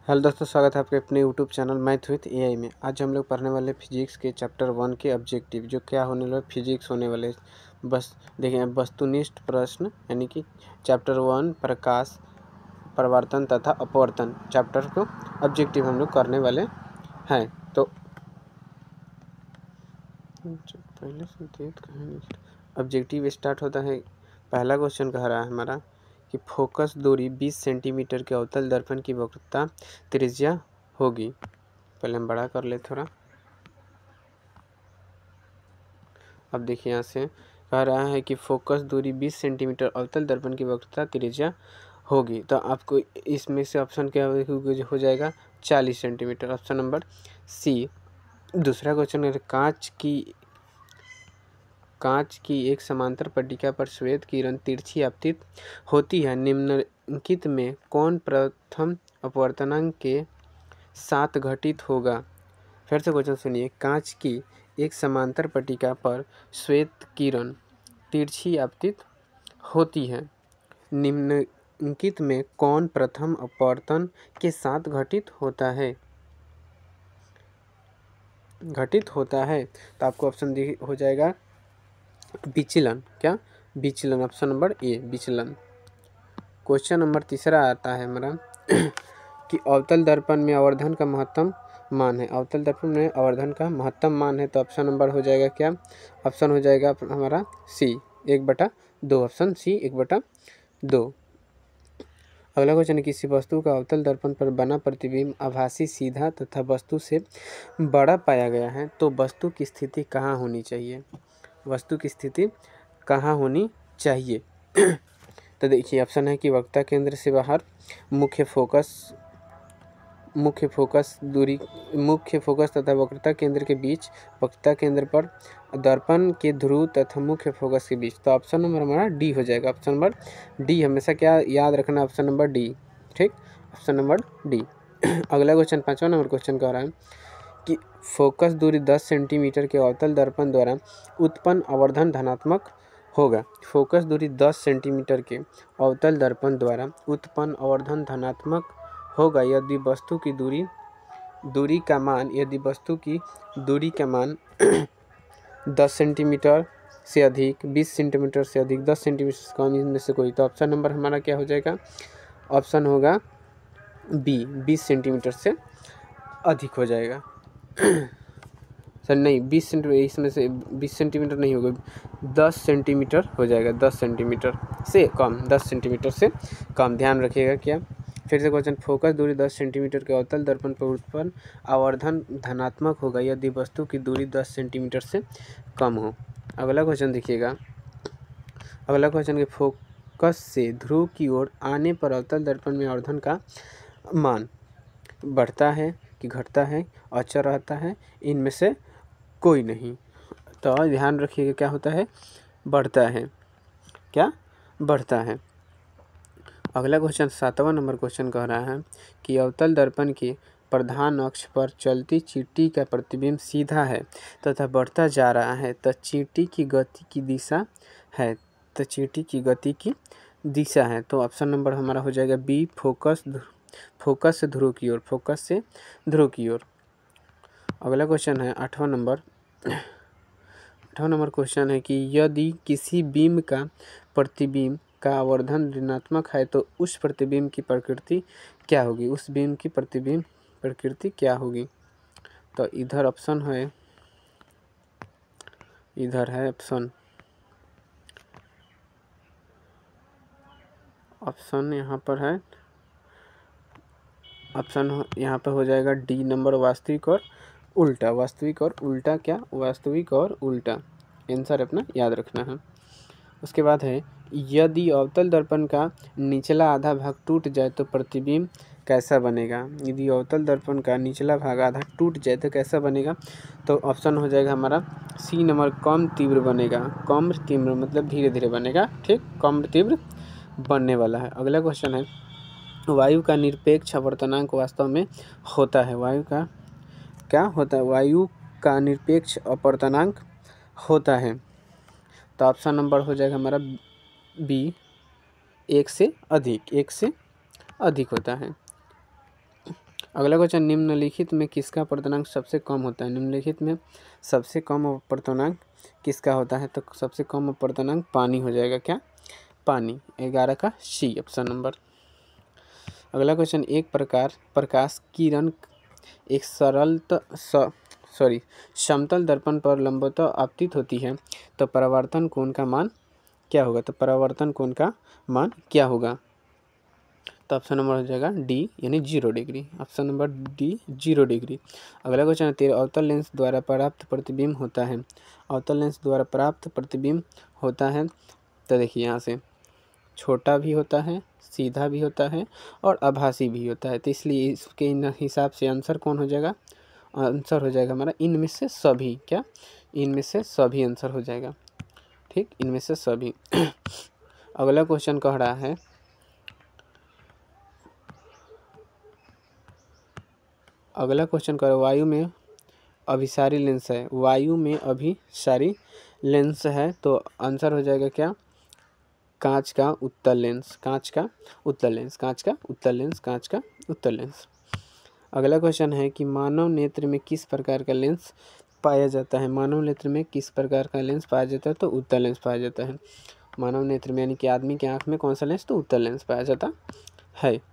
Hello दोस्तों, स्वागत है आपके अपने YouTube channel math with AI में। आज हम लोग पढ़ने वाले फिजिक्स के चैप्टर 1 के ऑब्जेक्टिव, जो क्या होने वाले फिजिक्स होने वाले। बस देखिए, वस्तुनिष्ठ प्रश्न यानी कि चैप्टर 1 प्रकाश, परावर्तन तथा अपवर्तन चैप्टर को ऑब्जेक्टिव हम लोग करने वाले हैं। तो पहले से ऑब्जेक्टिव स्टार्ट होता है। पहला क्वेश्चन कह रहा है हमारा कि फोकस दूरी 20 सेंटीमीटर के अवतल दर्पण की वक्रता त्रिज्या होगी। पहले हम बड़ा कर ले थोड़ा। अब देखिए, यहाँ से कह रहा है कि फोकस दूरी 20 सेंटीमीटर अवतल दर्पण की वक्रता त्रिज्या होगी। तो आपको इसमें से ऑप्शन क्या हो जाएगा? 40 सेंटीमीटर। ऑप्शन नंबर सी। दूसरा क्वेश्चन है, कांच की एक समांतर पट्टिका पर श्वेत किरण तिरछी आपतित होती है। निम्नलिखित में कौन प्रथम अपवर्तनांक के साथ घटित होगा? फिर से क्वेश्चन सुनिए। कांच की एक समांतर पट्टिका पर श्वेत किरण तिरछी आपतित होती है। निम्नलिखित में कौन प्रथम अपवर्तन के साथ घटित होता है? तो आपको ऑप्शन हो जाएगा विचलन। क्या? विचलन। ऑप्शन नंबर ए, विचलन। क्वेश्चन नंबर तीसरा आता है हमारा कि अवतल दर्पण में आवर्धन का महत्तम मान है। अवतल दर्पण में आवर्धन का महत्तम मान है। तो ऑप्शन नंबर हो जाएगा क्या? ऑप्शन हो जाएगा हमारा सी, 1/2। Option C, 1/2। अगला क्वेश्चन है, किसी वस्तु का अवतल दर्पण पर बना प्रतिबिंब आभासी, सीधा तथा वस्तु से बड़ा पाया गया है, तो वस्तु की स्थिति कहाँ होनी चाहिए? वस्तु की स्थिति कहाँ होनी चाहिए? तो देखिए, ऑप्शन है कि वक्रता केंद्र से बाहर, मुख्य फोकस तथा वक्रता केंद्र के बीच, वक्रता केंद्र पर, दर्पण के ध्रुव तथा मुख्य फोकस के बीच। तो ऑप्शन नंबर हमारा डी हो जाएगा। ऑप्शन नंबर डी हमेशा क्या याद रखना? Option number D. ठीक, ऑप्शन नंबर डी। अगला क्वेश्चन, 5वां नंबर क्वेश्चन कह रहा है कि फोकस दूरी 10 सेंटीमीटर के अवतल दर्पण द्वारा उत्पन्न आवर्धन धनात्मक होगा। फोकस दूरी 10 सेंटीमीटर के अवतल दर्पण द्वारा उत्पन्न आवर्धन धनात्मक होगा यदि वस्तु की दूरी का मान 10 सेंटीमीटर से अधिक, 20 सेंटीमीटर से अधिक, 10 सेंटीमीटर से कम, इनमें से कोई। तो ऑप्शन नंबर हमारा क्या हो जाएगा? ऑप्शन होगा बी, 20 सेंटीमीटर से अधिक हो जाएगा। सर नहीं, 20 सेंटीमीटर, इसमें से 20 सेंटीमीटर नहीं होगा, 10 सेंटीमीटर हो जाएगा। 10 सेंटीमीटर से कम, 10 सेंटीमीटर से कम, ध्यान रखिएगा। क्या? फिर से क्वेश्चन, फोकस दूरी 10 सेंटीमीटर के अवतल दर्पण पर उत्पन्न आवर्धन धनात्मक होगा यदि वस्तु की दूरी 10 सेंटीमीटर से कम हो। अगला क्वेश्चन देखिएगा। अगला क्वेश्चन के फोकस से ध्रुव की ओर आने पर अवतल दर्पण में आवर्धन का मान बढ़ता है कि घटता है, अचर रहता है, इनमें से कोई नहीं। तो ध्यान रखिएगा, क्या होता है? बढ़ता है। क्या? बढ़ता है। अगला क्वेश्चन, 7वां नंबर क्वेश्चन कह रहा है कि अवतल दर्पण के प्रधान अक्ष पर चलती चींटी का प्रतिबिंब सीधा है तथा बढ़ता जा रहा है, तो चींटी की गति की दिशा है। तो ऑप्शन नंबर हमारा हो जाएगा बी, फोकस से ध्रुव की ओर। अगला क्वेश्चन है 8वां नंबर क्वेश्चन है कि यदि किसी बीम का प्रतिबिंब का आवर्धन ऋणात्मक है तो उस प्रतिबिंब की प्रकृति क्या होगी? तो इधर ऑप्शन है, इधर है ऑप्शन यहाँ पर है, ऑप्शन यहाँ पर हो जाएगा डी नंबर, वास्तविक और उल्टा। आंसर अपना याद रखना है। उसके बाद है, यदि अवतल दर्पण का निचला आधा भाग टूट जाए तो प्रतिबिंब कैसा बनेगा? यदि अवतल दर्पण का निचला भाग आधा टूट जाए तो कैसा बनेगा? तो ऑप्शन हो जाएगा हमारा सी नंबर, कम तीव्र बनेगा। कम तीव्र मतलब धीरे धीरे बनेगा। ठीक, कम तीव्र बनने वाला है। अगला क्वेश्चन है, वायु का निरपेक्ष अपवर्तनांक वास्तव में होता है। वायु का क्या होता है? वायु का निरपेक्ष अपवर्तनांक होता है। तो ऑप्शन नंबर हो जाएगा हमारा बी, 1 से अधिक होता है। अगला क्वेश्चन, निम्नलिखित में किसका अपर्तनांक सबसे कम होता है? निम्नलिखित में सबसे कम अपर्तनांक किसका होता है? तो सबसे कम अपर्तनांक पानी हो जाएगा। क्या? पानी। 11 का सी ऑप्शन नंबर। अगला क्वेश्चन, एक प्रकाश किरण एक समतल दर्पण पर लंबवतः आपतित होती है तो परावर्तन कोण का मान क्या होगा? तो परावर्तन कोण का मान क्या होगा? तो ऑप्शन नंबर हो जाएगा डी यानी 0 degree. Option number D 0 degree. अगला क्वेश्चन है, तेरे अवतल लेंस द्वारा प्राप्त प्रतिबिंब होता है। अवतल लेंस द्वारा प्राप्त प्रतिबिंब होता है तो देखिए यहाँ से छोटा भी होता है, सीधा भी होता है और आभासी भी होता है। तो इसलिए इसके हिसाब से आंसर कौन हो जाएगा? आंसर हो जाएगा हमारा इनमें से सभी। क्या? इनमें से सभी आंसर हो जाएगा। ठीक, इनमें से सभी। अगला क्वेश्चन कह रहा है, अगला क्वेश्चन करो, वायु में अभिसारी लेंस है। वायु में अभिसारी लेंस है तो आंसर हो जाएगा क्या? कांच का उत्तल लेंस। कांच का उत्तल लेंस। कांच का उत्तल लेंस। कांच का उत्तल लेंस। अगला क्वेश्चन है कि मानव नेत्र में किस प्रकार का लेंस पाया जाता है? मानव नेत्र में किस प्रकार का लेंस पाया जाता है? तो उत्तल लेंस पाया जाता है। मानव नेत्र में यानी कि आदमी की आंख में कौन सा लेंस? तो उत्तल लेंस पाया जाता है।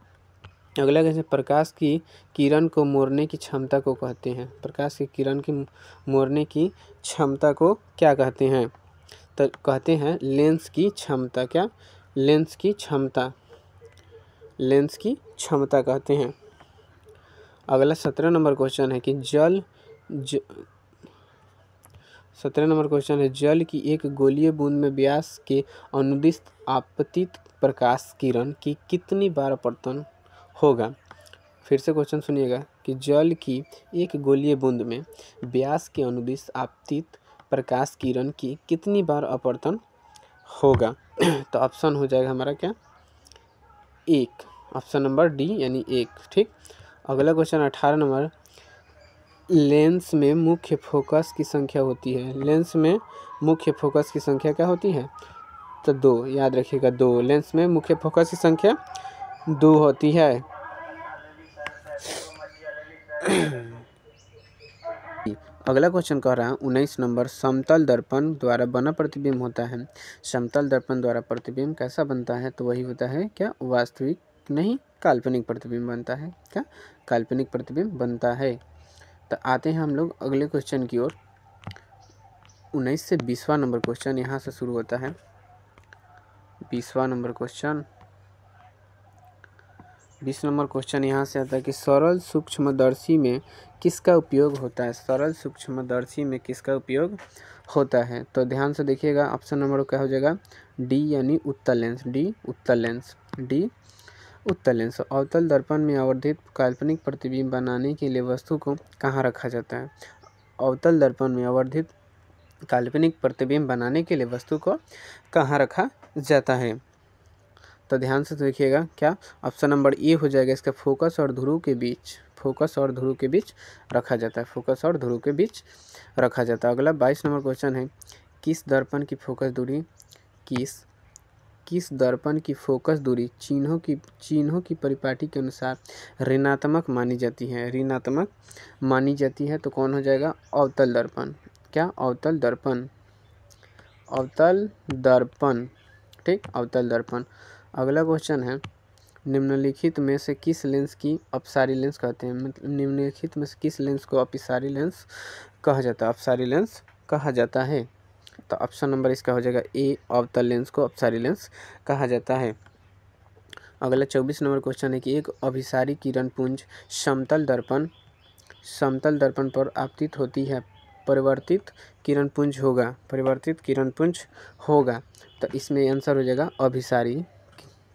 अगला क्वेश्चन, प्रकाश की किरण को मोड़ने की क्षमता को कहते हैं। प्रकाश की किरण की मोड़ने की क्षमता को क्या कहते हैं? तो कहते हैं लेंस की क्षमता। क्या? लेंस की क्षमता। लेंस की क्षमता कहते हैं। अगला 17 नंबर क्वेश्चन है कि 17 नंबर क्वेश्चन है, जल की एक गोलीय बूंद में व्यास के अनुदिश आपतित प्रकाश किरण की कितनी बार अपवर्तन होगा? फिर से क्वेश्चन सुनिएगा कि जल की एक गोलीय बूंद में व्यास के अनुदिश आपतित प्रकाश किरण की कितनी बार अपवर्तन होगा? तो ऑप्शन हो जाएगा हमारा क्या? 1। ऑप्शन नंबर डी यानी 1। ठीक। अगला क्वेश्चन 18 नंबर, लेंस में मुख्य फोकस की संख्या होती है। लेंस में मुख्य फोकस की संख्या क्या होती है? तो 2। याद रखिएगा 2। लेंस में मुख्य फोकस की संख्या 2 होती है। अगला क्वेश्चन कह रहा है 19 नंबर, समतल दर्पण द्वारा बना प्रतिबिंब होता है। समतल दर्पण द्वारा प्रतिबिंब कैसा बनता है? तो वही होता है क्या? वास्तविक नहीं, काल्पनिक प्रतिबिंब बनता है। क्या? काल्पनिक प्रतिबिंब बनता है। तो आते हैं हम लोग अगले क्वेश्चन की ओर। 19 से 20वां नंबर क्वेश्चन यहाँ से शुरू होता है। 20वां नंबर क्वेश्चन, 20 नंबर क्वेश्चन यहाँ से आता है कि सरल सूक्ष्मदर्शी में किसका उपयोग होता है? सरल सूक्ष्मदर्शी में किसका उपयोग होता है? तो ध्यान से देखिएगा, ऑप्शन नंबर क्या हो जाएगा? डी यानी उत्तल लेंस। डी उत्तल लेंस। डी उत्तल लेंस। अवतल दर्पण में आवर्धित काल्पनिक प्रतिबिंब बनाने के लिए वस्तु को कहाँ रखा जाता है? अवतल दर्पण में आवर्धित काल्पनिक प्रतिबिंब बनाने के लिए वस्तु को कहाँ रखा जाता है? तो ध्यान से देखिएगा, क्या ऑप्शन नंबर ए हो जाएगा इसका? फोकस और ध्रुव के बीच। फोकस और ध्रुव के बीच रखा जाता है। फोकस और ध्रुव के बीच रखा जाता है। अगला 22 नंबर क्वेश्चन है, किस दर्पण की फोकस दूरी किस दर्पण की फोकस दूरी चिन्हों की परिपाटी के अनुसार ऋणात्मक मानी जाती है? ऋणात्मक मानी जाती है तो कौन हो जाएगा? अवतल दर्पण। क्या? अवतल दर्पण। अवतल दर्पण। ठीक, अवतल दर्पण। अगला क्वेश्चन है, निम्नलिखित में से किस लेंस की अपसारी लेंस कहते हैं? मतलब निम्नलिखित में से किस लेंस को अपसारी लेंस कहा जाता है? अपसारी लेंस कहा जाता है। तो ऑप्शन नंबर इसका हो जाएगा ए, अवतल लेंस को अपसारी लेंस कहा जाता है। अगला 24 नंबर क्वेश्चन है कि एक अभिसारी किरण पुंज समतल दर्पण पर आपतित होती है, परिवर्तित किरण पुंज होगा। परिवर्तित किरण पुंज होगा तो इसमें आंसर हो जाएगा अभिसारी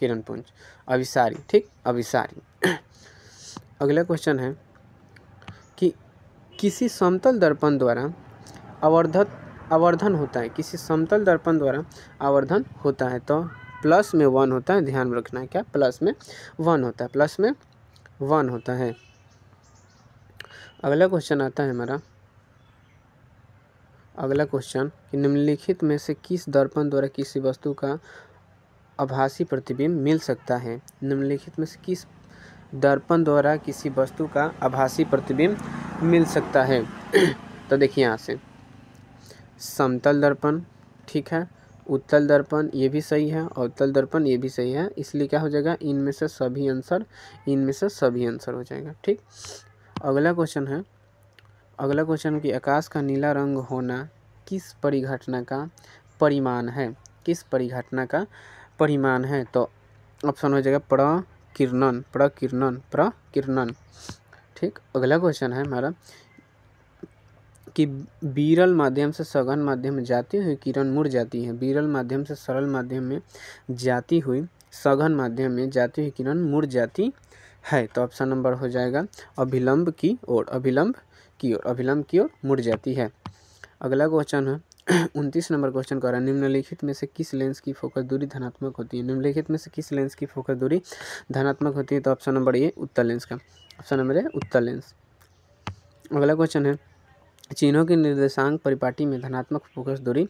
किरण पुंज। अभिसारी। ठीक, अभिसारी। अगला क्वेश्चन है कि किसी समतल दर्पण द्वारा आवर्धन होता है। किसी समतल दर्पण द्वारा आवर्धन होता है तो प्लस में 1 होता है। ध्यान में रखना है। क्या? प्लस में 1 होता है। प्लस में 1 होता है। अगला क्वेश्चन आता है हमारा, अगला क्वेश्चन कि निम्नलिखित में से किस दर्पण द्वारा किसी वस्तु का आभासी प्रतिबिंब मिल सकता है? निम्नलिखित में से किस दर्पण द्वारा किसी वस्तु का आभासी प्रतिबिंब मिल सकता है। तो देखिए यहाँ से समतल दर्पण, ठीक है, उत्तल दर्पण ये भी सही है, और उत्तल दर्पण ये भी सही है, इसलिए क्या हो जाएगा, इनमें से सभी आंसर हो जाएगा। ठीक, अगला क्वेश्चन है, अगला क्वेश्चन कि आकाश का नीला रंग होना किस परिघटना का परिमाण है, किस परिघटना का परिमाण है। तो ऑप्शन हो जाएगा प्रकिरणन, प्रकिरणन, प्रकिरणन। ठीक, अगला क्वेश्चन है हमारा कि विरल माध्यम से सघन माध्यम में जाती हुई किरण मुड़ जाती है, विरल माध्यम से सरल माध्यम में जाती हुई सघन माध्यम में जाती हुई किरण मुड़ जाती है। तो ऑप्शन नंबर हो जाएगा अभिलंब की ओर, अभिलंब की ओर, अभिलंब की ओर मुड़ जाती है। अगला क्वेश्चन है 29 नंबर क्वेश्चन कह रहा है निम्नलिखित में से किस लेंस की फोकस दूरी धनात्मक होती है, निम्नलिखित में से किस लेंस की फोकस दूरी धनात्मक होती है। तो ऑप्शन नंबर ए उत्तल लेंस का, ऑप्शन नंबर ए उत्तल लेंस। अगला क्वेश्चन है चिन्हों के निर्देशांक परिपाटी में धनात्मक फोकस दूरी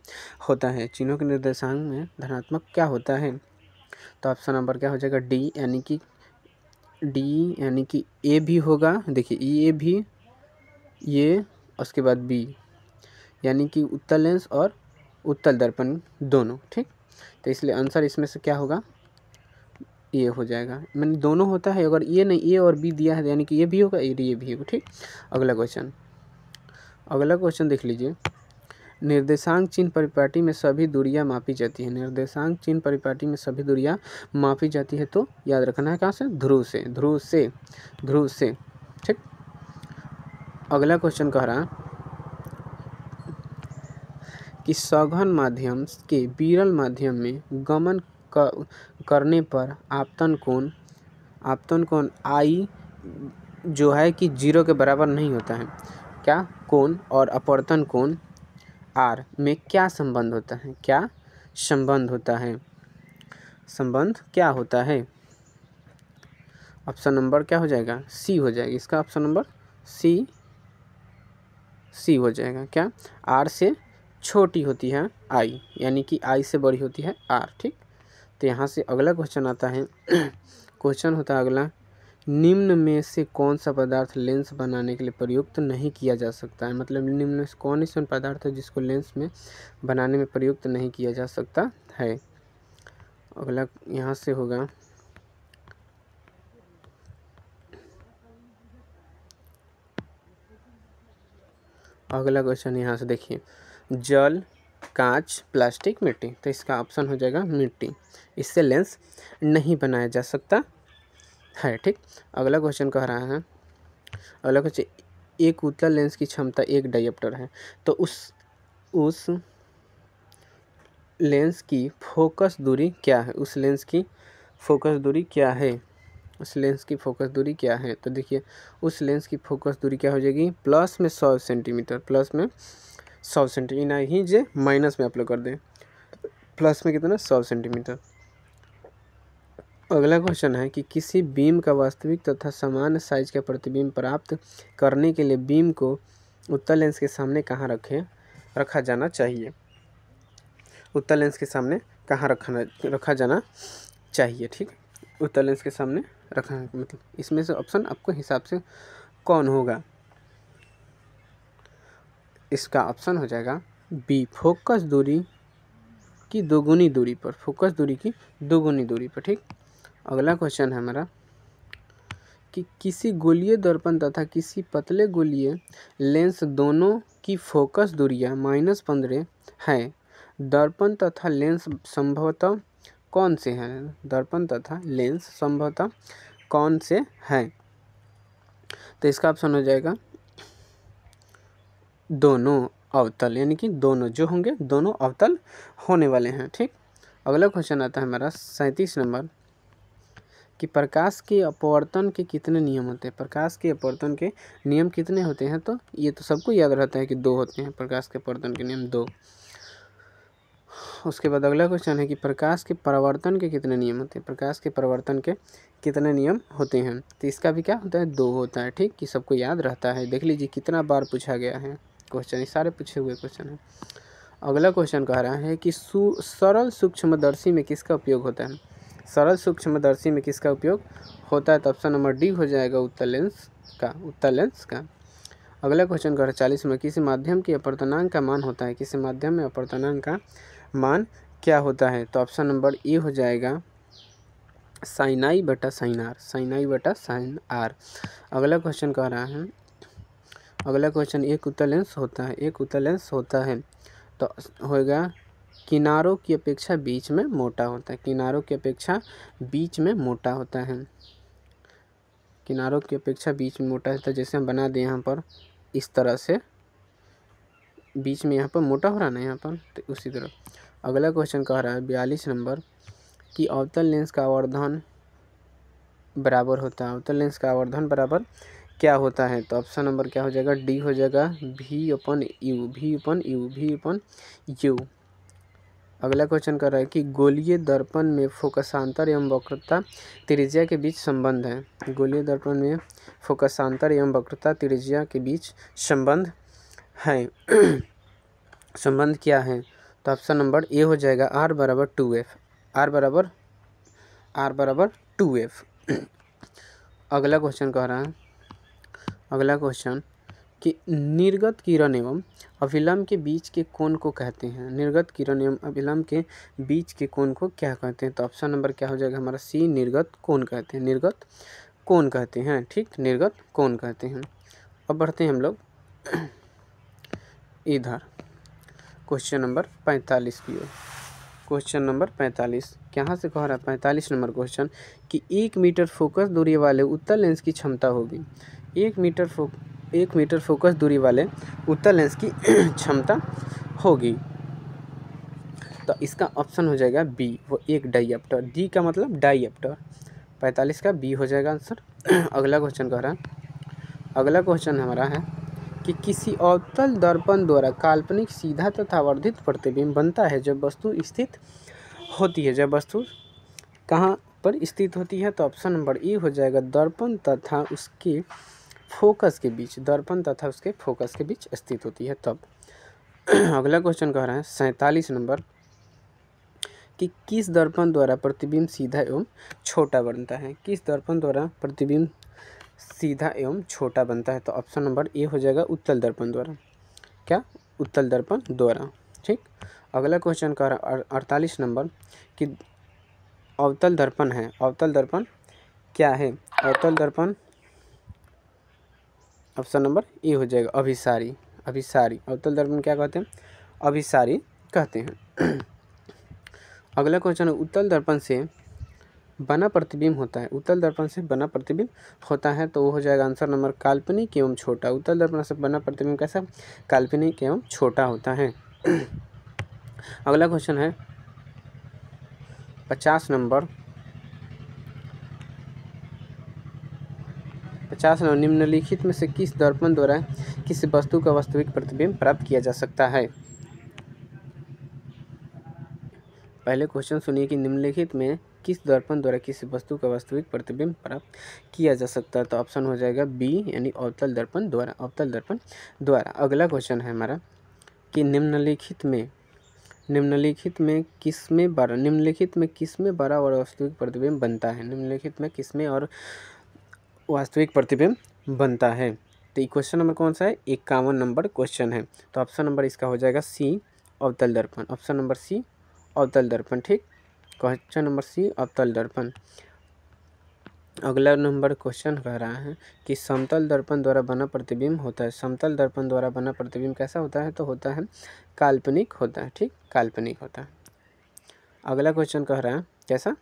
होता है, चिन्हों के निर्देशांक में धनात्मक क्या होता है। तो ऑप्शन नंबर क्या हो जाएगा डी, यानी कि ए भी होगा, देखिए ए भी, ये उसके बाद बी, यानी कि उत्तल लेंस और उत्तल दर्पण दोनों। ठीक, तो इसलिए आंसर इसमें से क्या होगा, ये हो जाएगा, मैंने दोनों होता है, अगर ये नहीं ए और बी दिया है यानी कि ये भी होगा, ये भी होगा। ठीक, अगला क्वेश्चन, अगला क्वेश्चन देख लीजिए निर्देशांक चिन्ह परिपाटी में सभी दूरियां मापी जाती है, निर्देशांक चिन्ह परिपाटी में सभी दूरियां मापी जाती है। तो याद रखना है कहाँ से, ध्रुव से, ध्रुव से, ध्रुव से। ठीक, अगला क्वेश्चन कह रहा है कि सघन माध्यम के विरल माध्यम में गमन करने पर आपतन कोण आई जो है कि 0 के बराबर नहीं होता है। क्या कोण और अपवर्तन कोण आर में क्या संबंध होता है, क्या संबंध होता है, संबंध क्या होता है। ऑप्शन नंबर क्या हो जाएगा, सी हो जाएगा, इसका ऑप्शन नंबर सी हो जाएगा। क्या आर से छोटी होती है आई, यानी कि आई से बड़ी होती है आर। ठीक, तो यहाँ से अगला क्वेश्चन आता है क्वेश्चन होता है अगला, निम्न में से कौन सा पदार्थ लेंस बनाने के लिए प्रयुक्त नहीं किया जा सकता है, मतलब निम्न में से कौन ऐसा पदार्थ है जिसको लेंस में बनाने में प्रयुक्त नहीं किया जा सकता है। अगला यहाँ से होगा अगला क्वेश्चन, यहाँ से देखिए जल, कांच, प्लास्टिक, मिट्टी। तो इसका ऑप्शन हो जाएगा मिट्टी, इससे लेंस नहीं बनाया जा सकता है। ठीक, अगला क्वेश्चन कह रहा है, अगला क्वेश्चन एक उत्तल लेंस की क्षमता 1 डायोप्टर है, तो उस लेंस की फोकस दूरी क्या है, उस लेंस की फोकस दूरी क्या है, उस लेंस की फोकस दूरी क्या है। तो देखिए उस लेंस की फोकस दूरी क्या हो जाएगी, प्लस में 100 सेंटीमीटर, प्लस में 100 सेंटीमीटर, नहीं जे माइनस में आप लोग कर दें, प्लस में कितना 100 सेंटीमीटर। अगला क्वेश्चन है कि किसी बीम का वास्तविक तथा सामान्य साइज का प्रतिबिंब प्राप्त करने के लिए बीम को उत्तल लेंस के सामने कहाँ रखा जाना चाहिए, उत्तल लेंस के सामने कहाँ रखा जाना चाहिए। ठीक, उत्तल लेंस के सामने रखना, मतलब इसमें से ऑप्शन आपको हिसाब से कौन होगा, इसका ऑप्शन हो जाएगा बी, फोकस दूरी की दोगुनी दूरी पर, फोकस दूरी की दोगुनी दूरी पर। ठीक, अगला क्वेश्चन है हमारा कि किसी गोलीय दर्पण तथा किसी पतले गोलीय लेंस दोनों की फोकस दूरियां -15 है, दर्पण तथा लेंस संभवतः कौन से हैं, दर्पण तथा लेंस संभवतः कौन से हैं। तो इसका ऑप्शन हो जाएगा दोनों अवतल, यानी कि दोनों जो होंगे दोनों अवतल होने वाले हैं। ठीक, अगला क्वेश्चन आता है हमारा 37 नंबर कि प्रकाश के अपवर्तन के कितने नियम होते हैं, प्रकाश के अपवर्तन के नियम कितने होते हैं। तो ये तो सबको याद रहता है कि 2 होते हैं, प्रकाश के अपवर्तन के नियम 2। उसके बाद अगला क्वेश्चन है कि प्रकाश के परावर्तन के कितने नियम होते हैं, प्रकाश के परावर्तन के कितने नियम होते हैं। तो इसका भी क्या होता है, 2 होता है। ठीक, कि सबको याद रहता है, देख लीजिए कितना बार पूछा गया है क्वेश्चन, ये सारे पूछे हुए क्वेश्चन है। अगला क्वेश्चन कह रहा है कि सरल सूक्ष्मदर्शी में किसका उपयोग होता है, सरल सूक्ष्मदर्शी में किसका उपयोग होता है? तो ऑप्शन नंबर डी हो जाएगा उत्तल लेंस का। अगला क्वेश्चन का 40 में किसी माध्यम की अपवर्तनांक का मान होता है, किसी माध्यम में अपवर्तनांक का मान क्या होता है? तो ऑप्शन नंबर ए हो जाएगा साइन आई बटा साइन आर, साइन आई बटा साइन आर। अगला क्वेश्चन कह रहा है, अगला क्वेश्चन एक उत्तल लेंस होता है, एक उत्तल लेंस होता है तो होएगा किनारों की अपेक्षा बीच में मोटा होता है, किनारों की अपेक्षा बीच में मोटा होता है, किनारों की अपेक्षा बीच में मोटा है। तो जैसे हम बना दें यहाँ पर इस तरह से, बीच में यहाँ पर मोटा हो रहा है ना यहाँ पर, तो उसी तरह। अगला क्वेश्चन कह रहा है 42 नंबर कि अवतल लेंस का आवर्धन बराबर होता है, अवतल लेंस का आवर्धन बराबर क्या होता है? तो ऑप्शन नंबर क्या हो जाएगा? डी हो जाएगा भी अपन यू, भी अपन यू, भी अपन यू। अगला क्वेश्चन कर रहा है कि गोलीय दर्पण में फोकसांतर एवं वक्रता त्रिज्या के बीच संबंध है, गोलीय दर्पण में फोकसांतर एवं वक्रता त्रिज्या के बीच संबंध है संबंध क्या है? तो ऑप्शन नंबर ए हो जाएगा आर बराबर 2f, आर बराबर 2f। अगला क्वेश्चन कह रहा है, अगला क्वेश्चन कि निर्गत किरण एवं अभिलंब के बीच के कोण को कहते हैं, निर्गत किरण एवं अभिलंब के बीच के कोण को क्या कहते हैं? तो ऑप्शन नंबर क्या हो जाएगा हमारा? सी, निर्गत कोण कहते हैं, निर्गत कोण कहते हैं। ठीक, निर्गत कोण कहते हैं। अब बढ़ते हैं हम लोग इधर क्वेश्चन नंबर 45 की ओर। क्वेश्चन नंबर 45 कहाँ से कह रहा है? 45 नंबर क्वेश्चन कि 1 मीटर फोकस दूरी वाले उत्तल लेंस की क्षमता होगी, 1 मीटर फोकस दूरी वाले उत्तल लेंस की क्षमता होगी। तो इसका ऑप्शन हो जाएगा बी, वो एक डाइऑप्टर, डी का मतलब डाइऑप्टर, 45 का बी हो जाएगा आंसर। अगला क्वेश्चन कह रहा है, अगला क्वेश्चन हमारा है कि किसी अवतल दर्पण द्वारा काल्पनिक सीधा तथा वर्धित प्रतिबिंब बनता है जब वस्तु स्थित होती है, जब वस्तु कहाँ पर स्थित होती है? तो ऑप्शन नंबर ए हो जाएगा दर्पण तथा उसके फोकस के बीच, दर्पण तथा उसके फोकस के बीच स्थित होती है तब। अगला क्वेश्चन कह रहा है 47 नंबर कि किस दर्पण द्वारा प्रतिबिंब सीधा एवं छोटा बनता है, किस दर्पण द्वारा प्रतिबिंब सीधा एवं छोटा बनता है? तो ऑप्शन नंबर ए हो जाएगा उत्तल दर्पण द्वारा, क्या? उत्तल दर्पण द्वारा। ठीक, अगला क्वेश्चन का 48 नंबर कि अवतल दर्पण है, अवतल दर्पण क्या है? अवतल दर्पण ऑप्शन नंबर ए हो जाएगा अभिसारी, अभिसारी। अवतल दर्पण क्या कहते हैं? अभिसारी कहते हैं। अगला क्वेश्चन है उत्तल दर्पण से बना प्रतिबिंब होता है, उत्तल दर्पण से बना प्रतिबिंब होता है तो वो हो जाएगा आंसर नंबर काल्पनिक एवं छोटा, उत्तल दर्पण से बना प्रतिबिंब कैसा? काल्पनिक एवं छोटा होता है। अगला क्वेश्चन है 50 नंबर, 50 नंबर निम्नलिखित में से किस दर्पण द्वारा किसी वस्तु का वास्तविक प्रतिबिंब प्राप्त किया जा सकता है? पहले क्वेश्चन सुनिए कि निम्नलिखित में किस दर्पण द्वारा किसी वस्तु का वास्तविक प्रतिबिंब प्राप्त किया जा सकता है? तो ऑप्शन हो जाएगा बी, यानी अवतल दर्पण द्वारा, अवतल दर्पण द्वारा। अगला क्वेश्चन है हमारा कि निम्नलिखित में किसमें बड़ा और वास्तविक प्रतिबिंब बनता है, निम्नलिखित में किसमें और वास्तविक प्रतिबिंब बनता है? तो ये क्वेश्चन नंबर कौन सा है? 51 नंबर क्वेश्चन है। तो ऑप्शन नंबर इसका हो जाएगा सी, अवतल दर्पण, ऑप्शन नंबर सी, अवतल दर्पण। ठीक, क्वेश्चन नंबर सी, अवतल दर्पण। अगला नंबर क्वेश्चन कह रहा है कि समतल दर्पण द्वारा बना प्रतिबिंब होता है, समतल दर्पण द्वारा बना प्रतिबिंब कैसा होता है? तो होता है काल्पनिक होता है। ठीक, काल्पनिक होता है। अगला क्वेश्चन कह रहा है कैसा?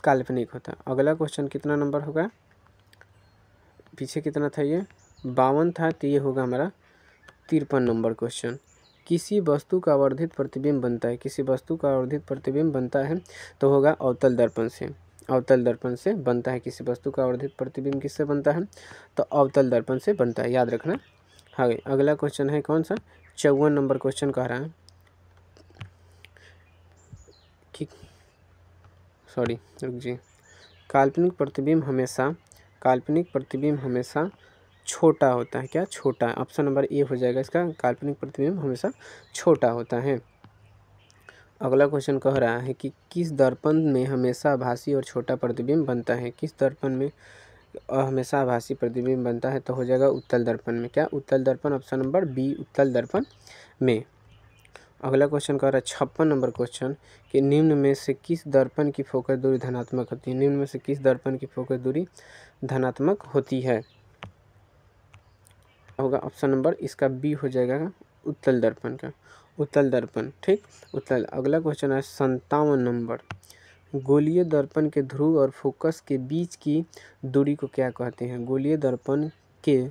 काल्पनिक होता है। अगला क्वेश्चन कितना नंबर होगा? पीछे कितना था? ये 52 था, तो ये होगा हमारा 53 नंबर क्वेश्चन। किसी वस्तु का आवर्धित प्रतिबिंब बनता है, किसी वस्तु का आवर्धित प्रतिबिंब बनता है तो होगा अवतल दर्पण से, अवतल दर्पण से बनता है। किसी वस्तु का आवर्धित प्रतिबिंब किससे बनता है? तो अवतल दर्पण से बनता है, याद रखना। हाँ, अगला क्वेश्चन है कौन सा? 54 नंबर क्वेश्चन कह रहा है कि रुक जी, काल्पनिक प्रतिबिंब हमेशा छोटा होता है, क्या? छोटा। ऑप्शन नंबर ए हो जाएगा इसका, काल्पनिक प्रतिबिंब हमेशा छोटा होता है। अगला क्वेश्चन कह रहा है कि किस दर्पण में हमेशा आभासी और छोटा प्रतिबिंब बनता है। किस दर्पण में हमेशा आभासी प्रतिबिंब बनता है, तो हो जाएगा उत्तल दर्पण में। क्या? उत्तल दर्पण, ऑप्शन नंबर बी उत्तल दर्पण में। अगला क्वेश्चन कह रहा है 56 नंबर क्वेश्चन कि निम्न में से किस दर्पण की फोकस दूरी धनात्मक होती है। निम्न में से किस दर्पण की फोकस दूरी धनात्मक होती है? होगा ऑप्शन नंबर इसका बी हो जाएगा उत्तल दर्पण का, उत्तल दर्पण। ठीक, उत्तल। अगला क्वेश्चन है 57 नंबर, गोलीय दर्पण के ध्रुव और फोकस के बीच की दूरी को क्या कहते हैं। गोलीय दर्पण के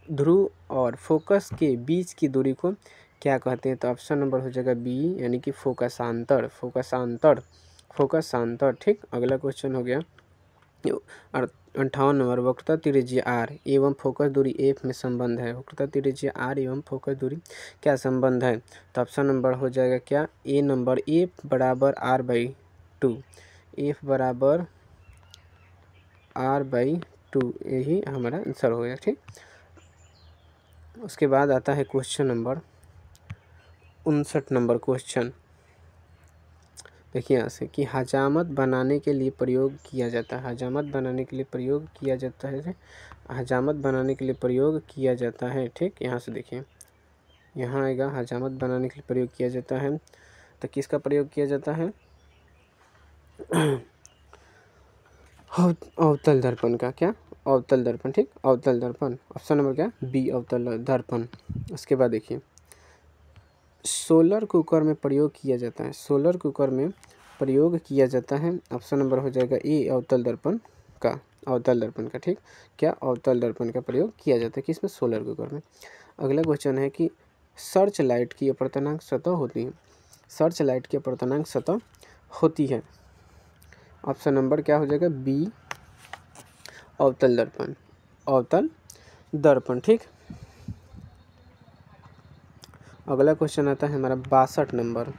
ध्रुव और फोकस के बीच की दूरी को क्या कहते हैं, तो ऑप्शन नंबर हो जाएगा बी, यानी कि फोकसांतर, फोकसांतर, फोकसांतर। ठीक, अगला क्वेश्चन हो गया 58 नंबर, वक्रता त्रिज्या आर एवं फोकस दूरी एफ में संबंध है। वक्रता त्रिज्या आर एवं फोकस दूरी क्या संबंध है, तो ऑप्शन नंबर हो जाएगा क्या, ए नंबर, एफ बराबर आर बाई टू, एफ बराबर आर बाई टू, यही हमारा आंसर हो गया। ठीक, उसके बाद आता है क्वेश्चन नंबर 59 नंबर क्वेश्चन। देखिए यहाँ से कि हजामत बनाने के लिए प्रयोग किया जाता है, हजामत बनाने के लिए प्रयोग किया जाता है, हजामत बनाने के लिए प्रयोग किया जाता है। ठीक, यहाँ से देखिए, यहाँ आएगा हजामत बनाने के लिए प्रयोग किया जाता है, तो किसका प्रयोग किया जाता है, अवतल दर्पण का। क्या? अवतल दर्पण। ठीक, अवतल दर्पण, ऑप्शन नंबर क्या, बी अवतल दर्पण। उसके बाद देखिए सोलर कुकर में प्रयोग किया जाता है, सोलर कुकर में प्रयोग किया जाता है, ऑप्शन नंबर हो जाएगा ए अवतल दर्पण का, अवतल दर्पण का। ठीक, क्या? अवतल दर्पण का प्रयोग किया जाता है किसमें, सोलर कुकर में। अगला क्वेश्चन है कि सर्च लाइट की अपवर्तनांक सतह होती है, सर्च लाइट की अपवर्तनांक सतह होती है, ऑप्शन नंबर क्या हो जाएगा, बी अवतल दर्पण, अवतल दर्पण। ठीक, अगला क्वेश्चन आता है हमारा 62 नंबर।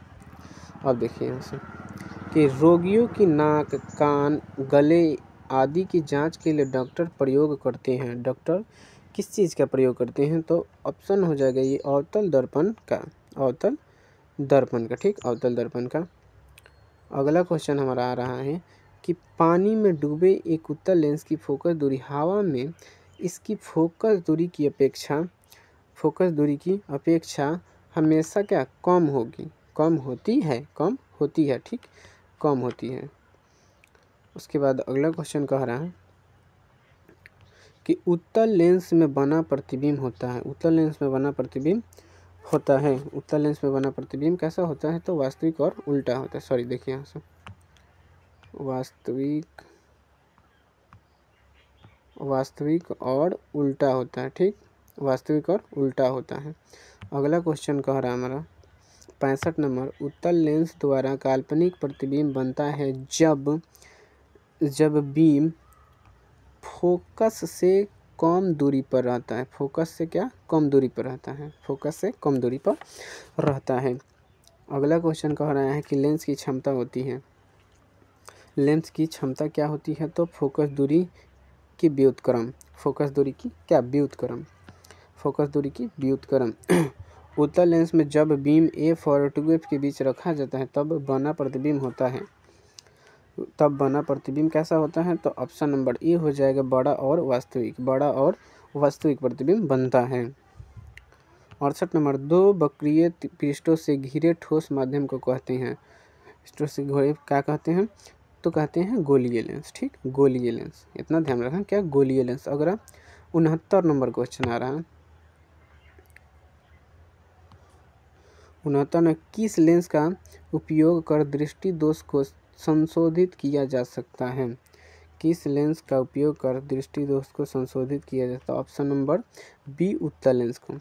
अब देखिए यहाँ से कि रोगियों की नाक, कान, गले आदि की जांच के लिए डॉक्टर प्रयोग करते हैं, डॉक्टर किस चीज़ का प्रयोग करते हैं, तो ऑप्शन हो जाएगा ये अवतल दर्पण का, अवतल दर्पण का। ठीक, अवतल दर्पण का। अगला क्वेश्चन हमारा आ रहा है कि पानी में डूबे एक उत्तल लेंस की फोकस दूरी हवा में इसकी फोकस दूरी की अपेक्षा, फोकस दूरी की अपेक्षा हमेशा क्या, कम होगी, कम होती है, कम होती है। ठीक, कम होती है। उसके बाद अगला क्वेश्चन कह रहा है कि उत्तल लेंस में बना प्रतिबिंब होता है, उत्तल लेंस में बना प्रतिबिंब होता है, उत्तल लेंस में बना प्रतिबिंब कैसा होता है, तो वास्तविक और उल्टा होता है। सॉरी, देखिए यहाँ से वास्तविक और उल्टा होता है। ठीक, वास्तविक और उल्टा होता है। अगला क्वेश्चन कह रहा है हमारा 65 नंबर, उत्तल लेंस द्वारा काल्पनिक प्रतिबिंब बनता है जब बीम फोकस से कम दूरी पर रहता है, फोकस से क्या, कम दूरी पर रहता है, फोकस से कम दूरी पर रहता है। अगला क्वेश्चन कह रहा है कि लेंस की क्षमता होती है, लेंस की क्षमता क्या होती है, तो फोकस दूरी की व्युत्क्रम, फोकस दूरी की क्या, व्युत्क्रम, फोकस दूरी की व्युत्क्रम। उत्तल लेंस में जब बीम एफ और 2f के बीच रखा जाता है तब बना प्रतिबिंब होता है, तब बना प्रतिबिंब कैसा होता है, तो ऑप्शन नंबर ए हो जाएगा बड़ा और वास्तविक, बड़ा और वास्तविक प्रतिबिंब बनता है। 68 नंबर, दो वक्रीय पृष्ठों से घिरे ठोस माध्यम को कहते हैं, पृष्ठों से घिरे क्या कहते हैं, तो कहते हैं गोलीय लेंस। ठीक, गोलीय लेंस, इतना ध्यान रखें, क्या, गोलीय लेंस। अगला 69 नंबर क्वेश्चन आ रहा है, 69 में किस लेंस का उपयोग कर दृष्टि दोष को संशोधित किया जा सकता है, किस लेंस का उपयोग कर दृष्टि दोष को संशोधित किया जाता है, ऑप्शन नंबर बी उत्तल लेंस को,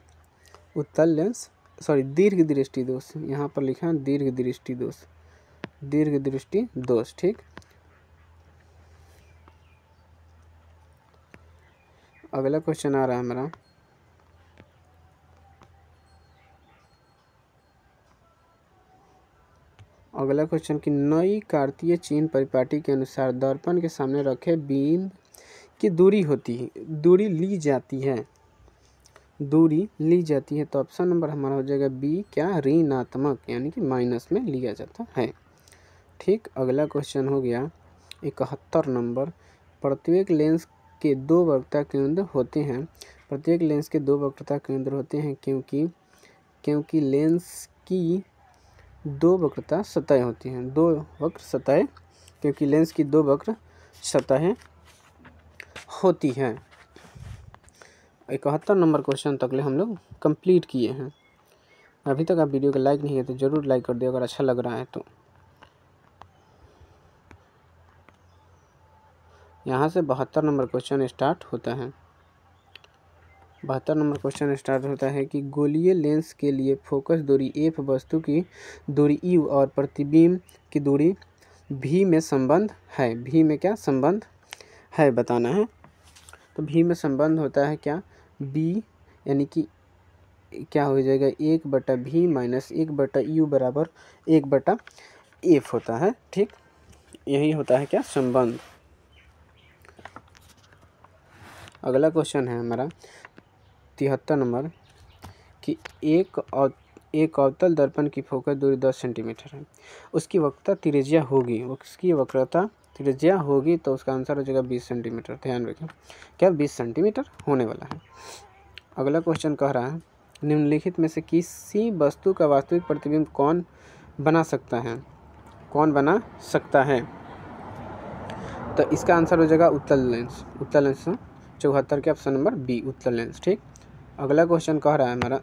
उत्तल लेंस, सॉरी दीर्घ दृष्टि दोष, यहाँ पर लिखा है दीर्घ दृष्टि दोष, दीर्घ दृष्टि दोष। ठीक, अगला क्वेश्चन आ रहा है हमारा अगला क्वेश्चन की नई कार्तीय चिन्ह परिपाटी के अनुसार दर्पण के सामने रखे बीम की दूरी होती है, दूरी ली जाती है, दूरी ली जाती है, तो ऑप्शन नंबर हमारा हो जाएगा बी, क्या, ऋणात्मक, यानी कि माइनस में लिया जाता है। ठीक, अगला क्वेश्चन हो गया 71 नंबर। प्रत्येक लेंस के दो वक्रता केंद्र होते हैं। प्रत्येक लेंस के दो वक्रता केंद्र होते हैं क्योंकि लेंस की दो वक्रता सतह होती हैं, दो वक्र सतह, क्योंकि लेंस की दो वक्र सतहें होती हैं। 71 नंबर क्वेश्चन तक ले हम लोग कंप्लीट किए हैं। अभी तक आप वीडियो को लाइक नहीं किए तो ज़रूर लाइक कर दिए अगर अच्छा लग रहा है तो। यहाँ से 72 नंबर क्वेश्चन स्टार्ट होता है। 72 नंबर क्वेश्चन स्टार्ट होता है कि गोलीय लेंस के लिए फोकस दूरी f, वस्तु की दूरी u और प्रतिबिंब की दूरी v में संबंध है। v में क्या संबंध है बताना है। तो v में संबंध होता है क्या, b, यानी कि क्या हो जाएगा 1/v माइनस 1/u बराबर 1/f होता है। ठीक, यही होता है क्या संबंध। अगला क्वेश्चन है हमारा 73 नंबर कि एक अवतल दर्पण की फोकस दूरी 10 सेंटीमीटर है, उसकी वक्रता त्रिज्या होगी तो उसका आंसर हो जाएगा 20 सेंटीमीटर। ध्यान रखें क्या 20 सेंटीमीटर होने वाला है। अगला क्वेश्चन कह रहा है निम्नलिखित में से किसी वस्तु का वास्तविक प्रतिबिंब कौन बना सकता है। तो इसका आंसर हो जाएगा उत्तल लेंस। 74 के ऑप्शन नंबर बी, उत्तल लेंस। ठीक, अगला क्वेश्चन कह रहा है हमारा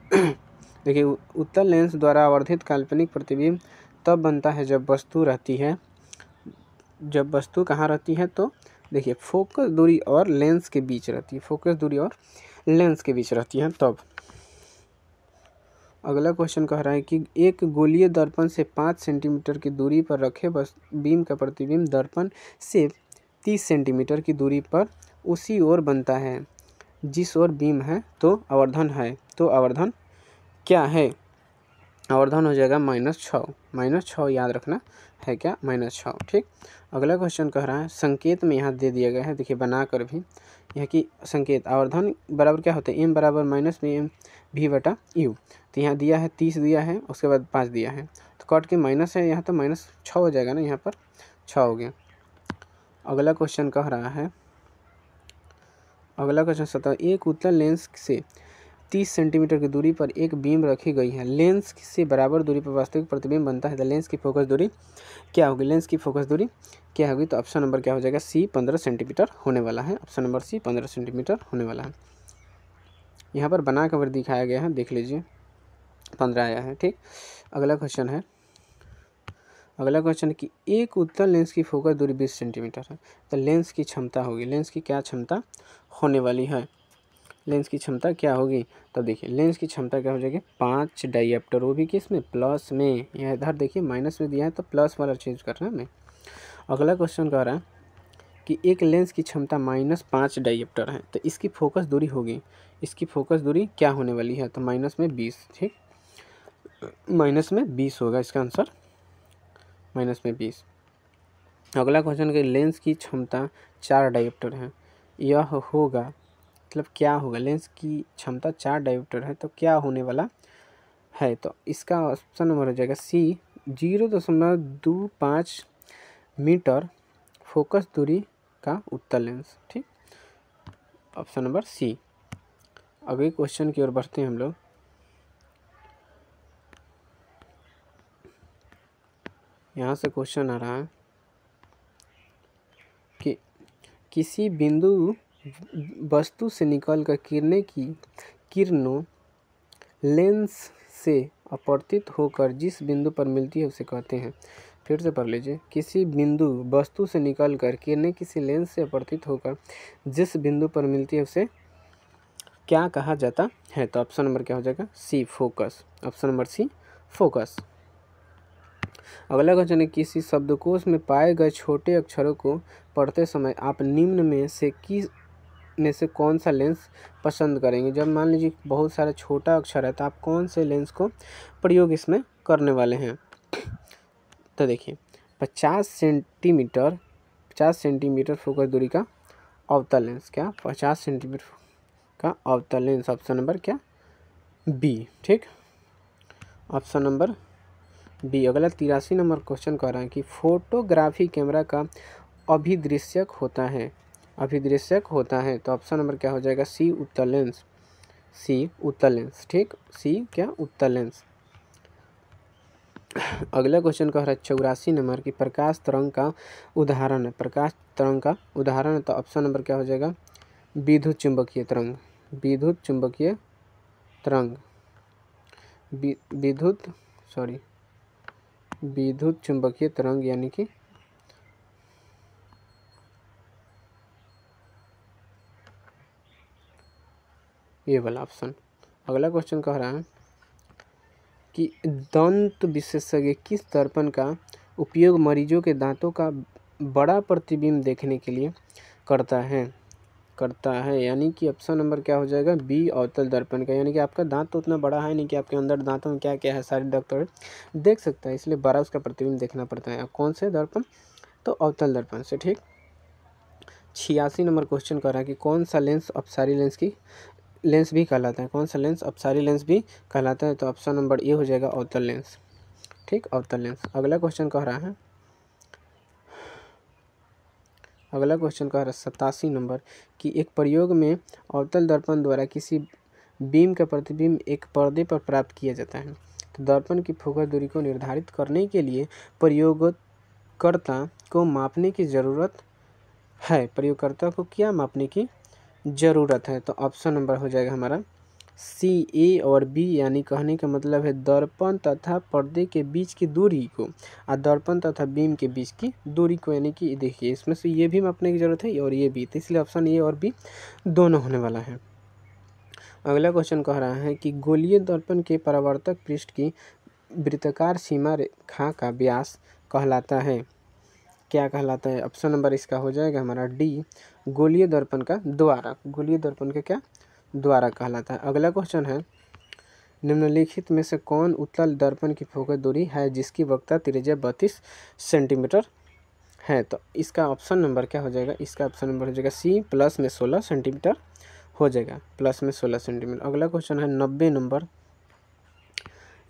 देखिए, उत्तल लेंस द्वारा आवर्धित काल्पनिक प्रतिबिंब तब बनता है जब वस्तु कहाँ रहती है, तो देखिए फोकस दूरी और लेंस के बीच रहती है, तब। अगला क्वेश्चन कह रहा है कि एक गोलीय दर्पण से 5 सेंटीमीटर की दूरी पर रखे बीम का प्रतिबिंब दर्पण से 30 सेंटीमीटर की दूरी पर उसी ओर बनता है जिस ओर बीम है, तो आवर्धन क्या है। आवर्धन हो जाएगा -6 याद रखना है क्या, -6। ठीक, अगला क्वेश्चन कह रहा है संकेत में यहाँ दे दिया गया है, देखिए बना कर भी यह कि संकेत आवर्धन बराबर क्या होता है, m बराबर -v/u। तो यहाँ दिया है 30 दिया है, उसके बाद 5 दिया है, तो कट के माइनस है यहाँ, तो -6 हो जाएगा ना, यहाँ पर 6 हो गया। अगला क्वेश्चन कह रहा है, अगला क्वेश्चन 17 एक उत्तल लेंस से 30 सेंटीमीटर की दूरी पर एक बीम रखी गई है, लेंस से बराबर दूरी पर वास्तविक प्रतिबिंब बनता है, तो लेंस की फोकस दूरी क्या होगी, तो ऑप्शन नंबर क्या हो जाएगा सी, 15 सेंटीमीटर होने वाला है। ऑप्शन नंबर सी 15 सेंटीमीटर होने वाला है। यहाँ पर बना कर दिखाया गया है, देख लीजिए 15 आया है। ठीक, अगला क्वेश्चन है कि एक उत्तल लेंस की फोकस दूरी 20 सेंटीमीटर है, तो लेंस की क्षमता होगी, लेंस की क्या क्षमता होने वाली है, लेंस की क्षमता क्या होगी। तो देखिए लेंस की क्षमता क्या हो जाएगी 5 डायप्टर, वो भी किस में, प्लस में। यह इधर देखिए माइनस में दिया है तो प्लस वाला चेंज कर रहा है मैं। अगला क्वेश्चन कह रहा है कि एक लेंस की क्षमता -5 डायप्टर है, तो इसकी फोकस दूरी क्या होने वाली है, तो -20। ठीक, -20 होगा इसका आंसर, -20। अगला क्वेश्चन कि लेंस की क्षमता 4 डायप्टर है, यह होगा मतलब क्या होगा, लेंस की क्षमता 4 डायप्टर है तो क्या होने वाला है, तो इसका ऑप्शन नंबर हो जाएगा सी, 0.25 मीटर फोकस दूरी का उत्तल लेंस। ठीक, ऑप्शन नंबर सी। अगले क्वेश्चन की ओर बढ़ते हैं हम लोग। यहाँ से क्वेश्चन आ रहा है कि किसी बिंदु वस्तु से निकलकर किरणों लेंस से अपवर्तित होकर जिस बिंदु पर मिलती है उसे कहते हैं। फिर से पढ़ लीजिए, किसी बिंदु वस्तु से निकलकर किरणें किसी लेंस से अपवर्तित होकर जिस बिंदु पर मिलती है उसे क्या कहा जाता है, तो ऑप्शन नंबर क्या हो जाएगा C, focus. Option number C, focus. अगला क्वेश्चन है किसी शब्दकोश में पाए गए छोटे अक्षरों को पढ़ते समय आप निम्न में से कौन सा लेंस पसंद करेंगे। जब मान लीजिए बहुत सारा छोटा अक्षर है तो आप कौन से लेंस को प्रयोग इसमें करने वाले हैं, तो देखिए 50 सेंटीमीटर फोकस दूरी का अवतल लेंस, क्या 50 सेंटीमीटर का अवतल लेंस। ऑप्शन नंबर क्या, बी। ठीक, ऑप्शन नंबर बी। अगला 83 नंबर क्वेश्चन कह रहा है कि फोटोग्राफी कैमरा का अभिदृश्यक होता है, अभिदृश्यक होता है। तो ऑप्शन नंबर क्या हो जाएगा, सी उत्तल लेंस, सी उत्तल लेंस। ठीक, सी क्या, उत्तल लेंस। अगला क्वेश्चन कह रहा है 84 नंबर की प्रकाश तरंग का उदाहरण है, प्रकाश तरंग का उदाहरण है। तो ऑप्शन नंबर क्या हो जाएगा, विद्युत चुंबकीय तरंग, विद्युत चुंबकीय तरंग, विद्युत चुंबकीय तरंग यानी कि ये वाला ऑप्शन। अगला क्वेश्चन कह रहा है कि दंत विशेषज्ञ किस दर्पण का उपयोग मरीजों के दांतों का बड़ा प्रतिबिंब देखने के लिए करता है, यानी कि ऑप्शन नंबर क्या हो जाएगा, बी अवतल दर्पण का। यानी कि आपका दांत तो उतना बड़ा है नहीं कि आपके अंदर दांतों में क्या क्या है सारे डॉक्टर देख सकता है, इसलिए बड़ा उसका प्रतिबिंब देखना पड़ता है। कौन से दर्पण, तो अवतल दर्पण से। ठीक, 86 नंबर क्वेश्चन कर रहा है कि कौन सा लेंस अपसारी लेंस भी कहलाता है, कौन सा लेंस अपसारी लेंस भी कहलाता है। तो ऑप्शन नंबर ए हो जाएगा अवतल लेंस। ठीक, अवतल लेंस। अगला क्वेश्चन कह रहा है 87 नंबर कि एक प्रयोग में अवतल दर्पण द्वारा किसी बीम का प्रतिबिंब एक पर्दे पर प्राप्त किया जाता है। तो दर्पण की फोकस दूरी को निर्धारित करने के लिए प्रयोगकर्ता को मापने की ज़रूरत है, प्रयोगकर्ता को क्या मापने की ज़रूरत है। तो ऑप्शन नंबर हो जाएगा हमारा सी, ए और बी। यानी कहने का मतलब है दर्पण तथा पर्दे के बीच की दूरी को और दर्पण तथा बीम के बीच की दूरी को, यानी कि देखिए इसमें से ये भी मापने की ज़रूरत है और ये भी, तो इसलिए ऑप्शन ए और बी दोनों होने वाला है। अगला क्वेश्चन कह रहा है कि गोलीय दर्पण के परावर्तक पृष्ठ की वृत्ताकार सीमा रेखा का व्यास कहलाता है, क्या कहलाता है। ऑप्शन नंबर इसका हो जाएगा हमारा डी, गोलीय दर्पण का द्वारा, गोलीय दर्पण का क्या, द्वारा कहलाता है। अगला क्वेश्चन है निम्नलिखित में से कौन उत्तल दर्पण की फोकस दूरी है जिसकी वक्रता त्रिज्या 32 सेंटीमीटर है। तो इसका ऑप्शन नंबर क्या हो जाएगा, इसका ऑप्शन नंबर हो जाएगा सी, प्लस में 16 सेंटीमीटर हो जाएगा, प्लस में 16 सेंटीमीटर। अगला क्वेश्चन है 90 नंबर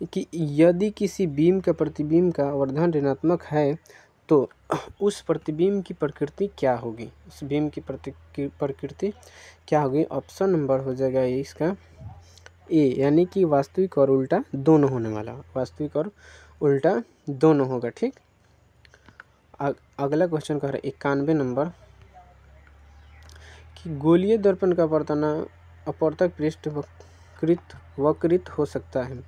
कि यदि किसी बीम का प्रतिबिंब का आवर्धन ऋणात्मक है तो उस प्रतिबिंब की प्रकृति क्या होगी, उस बीम की प्रकृति क्या होगी। ऑप्शन नंबर हो जाएगा इसका ए, यानी कि वास्तविक और उल्टा दोनों होने वाला, वास्तविक और उल्टा दोनों होगा। ठीक, अगला क्वेश्चन कह रहा है 91 नंबर कि गोलीय दर्पण का अपवर्तक पृष्ठ वक्रित हो सकता है,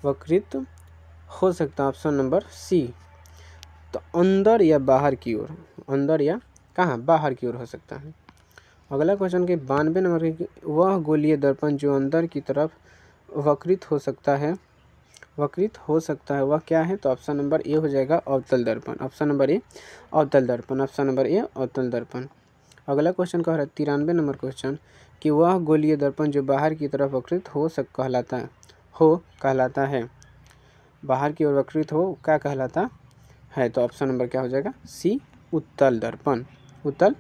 वक्रित हो सकता है। ऑप्शन नंबर सी, तो अंदर या बाहर की ओर, अंदर या कहाँ, बाहर की ओर हो सकता है। अगला क्वेश्चन के 92 नंबर की वह गोलीय दर्पण जो अंदर की तरफ वक्रित हो सकता है, वक्रित हो सकता है वह क्या है। तो ऑप्शन नंबर ए हो जाएगा अवतल दर्पण, ऑप्शन नंबर ए अवतल दर्पण, ऑप्शन नंबर ए अवतल दर्पण। अगला क्वेश्चन कह रहा है 93 नंबर क्वेश्चन कि वह गोलीय दर्पण जो बाहर की तरफ वक्रित कहलाता है, बाहर की ओर वक्रित हो क्या कहलाता है। तो ऑप्शन नंबर क्या हो जाएगा, सी, उत्तल दर्पण, उत्तल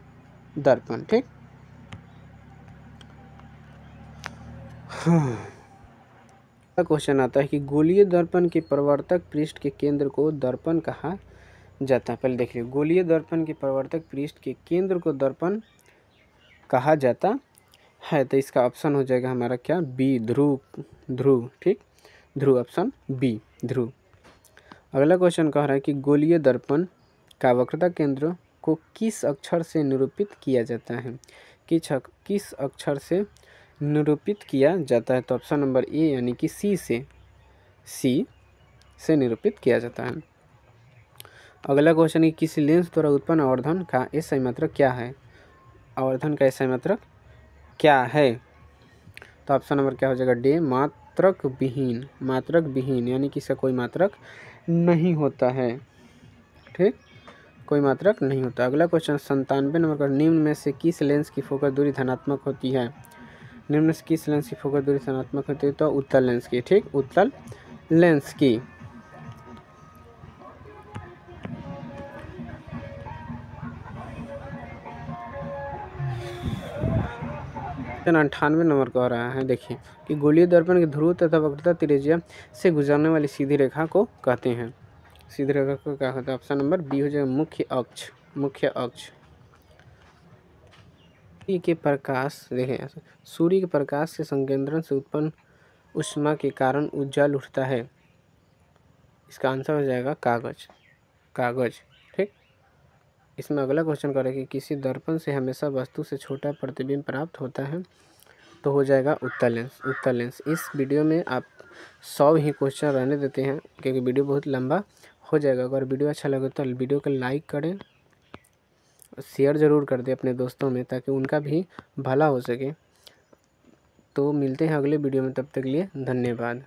दर्पण। ठीक, क्वेश्चन आता है कि गोलीय दर्पण के परावर्तक पृष्ठ के केंद्र को दर्पण कहा जाता है। पहले देखिए, गोलीय दर्पण के परावर्तक पृष्ठ के केंद्र को दर्पण कहा जाता है। तो इसका ऑप्शन हो जाएगा हमारा क्या, बी, ध्रुव। ठीक, ध्रुव, ऑप्शन बी, ध्रुव। अगला क्वेश्चन कह रहा है कि गोलीय दर्पण का वक्रता केंद्र को किस अक्षर से निरूपित किया जाता है, किस अक्षर से निरूपित किया जाता है। तो ऑप्शन नंबर ए यानी कि सी से निरूपित किया जाता है। अगला क्वेश्चन है किसी लेंस द्वारा उत्पन्न आवर्धन का एसआई मात्रक क्या है, आवर्धन का एसआई मात्रक क्या है। तो ऑप्शन नंबर क्या हो जाएगा, डी, मात्रक विहीन, यानी कि इसका कोई मात्रक नहीं होता है। ठीक, कोई मात्रक नहीं होता। अगला क्वेश्चन 97 नंबर का निम्न में से किस लेंस की फोकस दूरी धनात्मक होती है, निम्न में से किस लेंस की फोकस दूरी धनात्मक होती है। तो उत्तल लेंस की। ठीक, उत्तल लेंस की। 98 नंबर कह रहा है, देखिए कि गोलीय दर्पण के ध्रुव तथा वक्रता त्रिज्या से गुजरने वाली सीधी रेखा को कहते हैं। सीधी रेखा को क्या कहते हैं? ऑप्शन नंबर बी हो जाएगा मुख्य अक्ष। मुख्य अक्ष सूर्य के प्रकाश, देखें सूर्य के प्रकाश से संकेंद्रण से उत्पन्न ऊष्मा के कारण उज्ज्वल उठता है। इसका आंसर हो जाएगा कागज। कागज, ठीक। इसमें अगला क्वेश्चन करें कि किसी दर्पण से हमेशा वस्तु से छोटा प्रतिबिंब प्राप्त होता है, तो हो जाएगा उत्तल लेंस। उत्तल लेंस। इस वीडियो में आप 100 ही क्वेश्चन रहने देते हैं क्योंकि वीडियो बहुत लंबा हो जाएगा। अगर वीडियो अच्छा लगे तो वीडियो को लाइक करें, शेयर ज़रूर कर दें अपने दोस्तों में ताकि उनका भी भला हो सके। तो मिलते हैं अगले वीडियो में, तब तक के लिए धन्यवाद।